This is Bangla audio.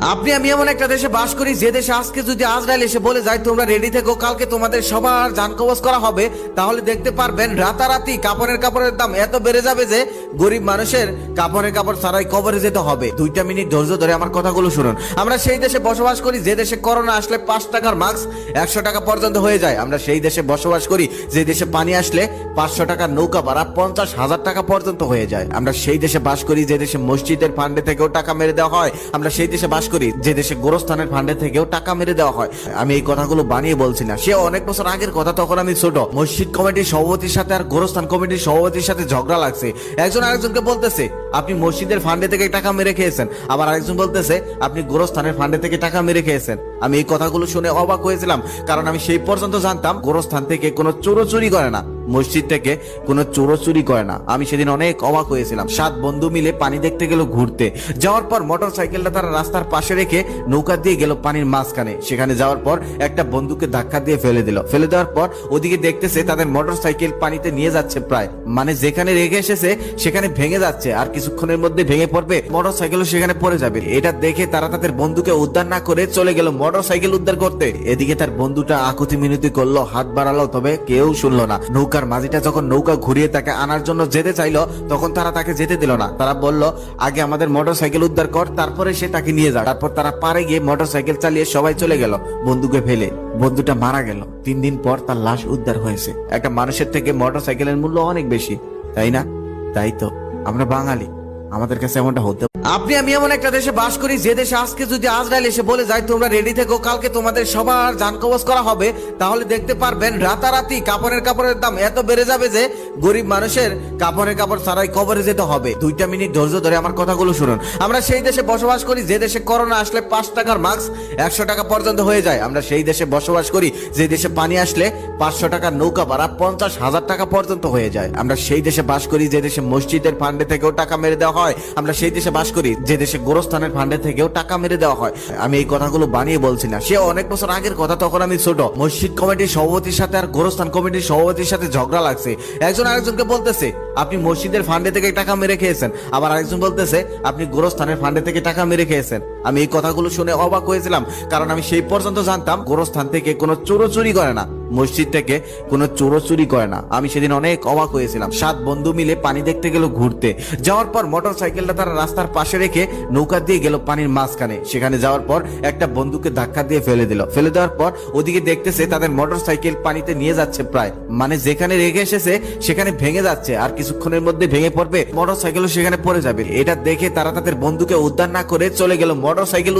আপনি আমি এমন একটা দেশে বাস করি যে দেশে আজকে যদি আজরাইল এসে বলে যায় তোমরা রেডি থেকো, কালকে তোমাদের সবার জান কবজ করা হবে, তাহলে দেখতে পারবেন রাতারাতি কাপড়ের দাম এত বেড়ে যাবে যে গরিব মানুষের কাপড় ছাড়াই কবরে যেতে হবে। 2টা মিনিট ধৈর্য ধরে আমার কথাগুলো শুনুন। আমরা সেই দেশে বসবাস করি যে দেশে করোনা আসলে 5 টাকার মাস্ক 100 টাকা পর্যন্ত হয়ে যায়। আমরা সেই দেশে বসবাস করি যে দেশে পানি আসলে 500 টাকার নৌকা ভাড়া 50,000 টাকা পর্যন্ত হয়ে যায়। আমরা সেই দেশে বাস করি যে দেশে মসজিদের ফান্ডে থেকেও টাকা মেরে দেওয়া হয়। আমরা সেই দেশে বাস করি যে দেশে গোরস্থানের ফান্ডে থেকেও টাকা মেরে দেওয়া হয়। আমি এই কথাগুলো বানিয়ে বলছি না, সে অনেক বছর আগের কথা, তখন আমি ছোট। মসজিদ কমিটির সভাপতির সাথে আর গোরস্থান কমিটির সভাপতির সাথে ঝগড়া লাগছে। একজন আরেকজনকে বলতেছে আপনি মসজিদের ফান্ডে থেকে টাকা মেরে খেয়েছেন, আবার আরেকজন বলতেছে আপনি গোরস্থানের ফান্ডে থেকে টাকা মেরে খেয়েছেন। আমি এই কথাগুলো শুনে অবাক হয়েছিলাম, কারণ আমি সেই পর্যন্ত জানতাম গোরস্থান থেকে কোনো চোরচুরি করে না, মসজিদ থেকে কোনো চোরচুরি করে না। আমি সেদিন অনেক অবাক হয়েছিলাম। 7 বন্ধু মিলে পানি দেখতে গেল ঘুরতে, যাওয়ার পর মোটর সাইকেলটা তারা রাস্তার পাশে রেখে নৌকা দিয়ে গেল পানির মাঝখানে। সেখানে যাওয়ার পর একটা বন্ধুকে ধাক্কা দিয়ে ফেলে দিল। ফেলে দেওয়ার পর ওদিকে দেখতেছে তাদের মোটর সাইকেল পানিতে নিয়ে যাচ্ছে, প্রায় মানে যেখানে রেখে এসেছে সেখানে ভেঙে যাচ্ছে, আর কিছুক্ষণের মধ্যে ভেঙে পড়বে, মোটর সাইকেলও সেখানে পড়ে যাবে। এটা দেখে তারা তাদের বন্ধুকে উদ্ধার না করে চলে গেল মোটর সাইকেল উদ্ধার করতে। এদিকে তার বন্ধুটা আকুতি মিনতি করলো, হাত বাড়ালো, তবে কেউ শুনলো না। নৌকার মাঝিটা যখন নৌকা ঘুরিয়ে তাকে আনার জন্য যেতে চাইলো, তখন তারা তাকে যেতে দিল না। তারা বলল আগে আমাদের মোটর সাইকেল উদ্ধার কর, তারপরে সে তাকে নিয়ে যাক। তারপর তারা পারে গিয়ে মোটর সাইকেল চালিয়ে সবাই চলে গেল, বন্ধুকে ফেলে। বন্ধুটা মারা গেল। 3 দিন পর তার লাশ উদ্ধার হয়েছে। একটা মানুষের থেকে মোটর সাইকেলের মূল্য অনেক বেশি, তাই না? তাই তো আমরা বাঙালি, আমাদের কাছে এমনটা হতে। আপনি আমি এমন একটা দেশে বাস করি যে দেশে আজকে যদি আজরাইল এসে বলে যায় তোমরা রেডি থেকো, কালকে তোমাদের সবার জান কবজ করা হবে, তাহলে দেখতে পারবেন রাতারাতি কাপড়ের দাম এত বেড়ে যাবে যে গরিব মানুষের কাপড় ছাড়াই কবরে যেতে হবে। 2টা মিনিট ধৈর্য ধরে আমার কথাগুলো শুনুন। আমরা সেই দেশে বসবাস করি যে দেশে করোনা আসলে 5 টাকার মাস্ক 100 টাকা পর্যন্ত হয়ে যায়। আমরা সেই দেশে বসবাস করি যে দেশে পানি আসলে 500 টাকার নৌকা ভাড়া 50,000 টাকা পর্যন্ত হয়ে যায়। আমরা সেই দেশে বাস করি যে দেশে মসজিদের ফান্ডে থেকেও টাকা মেরে দেওয়া হয়। আমরা সেই দেশে বাস করি যে দেশে গোরস্থানের ফান্ডে থেকেও টাকা মেরে দেওয়া হয়। আমি এই কথাগুলো বানিয়ে বলছি না, সে অনেক বছর আগের কথা, তখন আমি ছোট। মসজিদ কমিটির সভাপতির সাথে আর গোরস্থান কমিটির সভাপতির সাথে ঝগড়া লাগছে। একজন আরেকজনকে বলতেছে আপনি মসজিদের ফান্ডে থেকে টাকা মেরে খেয়েছেন, আবার আরেকজন বলতেছে আপনি গোরস্থানের ফান্ডে থেকে টাকা মেরে খেয়েছেন। আমি এই কথাগুলো শুনে অবাক হয়েছিলাম, কারণ আমি সেই পর্যন্ত জানতাম গোরস্থান থেকে কোনো চোরচুরি করে না, মসজিদ থেকে কোনো চোরচুরি করে না। আমি সেদিন অনেক অবাক হয়েছিলাম। 7 বন্ধু মিলে পানি দেখতে গেল ঘুরতে, যাওয়ার পর মোটর সাইকেলটা তারা রাস্তার পাশে রেখে নৌকা দিয়ে গেল পানির মাঝখানে। সেখানে যাওয়ার পর একটা বন্ধুকে ধাক্কা দিয়ে ফেলে দিল। ফেলে দেওয়ার পর ওদিকে দেখতেছে তাদের মোটর সাইকেল পানিতে নিয়ে যাচ্ছে, প্রায় মানে যেখানে রেখে এসেছে সেখানে ভেঙে যাচ্ছে, আর কিছুক্ষণের মধ্যে ভেঙে পড়বে, মোটর সাইকেলও সেখানে পড়ে যাবে। এটা দেখে তারা তাদের বন্ধুকে উদ্ধার না করে চলে গেল মোটর সাইকেল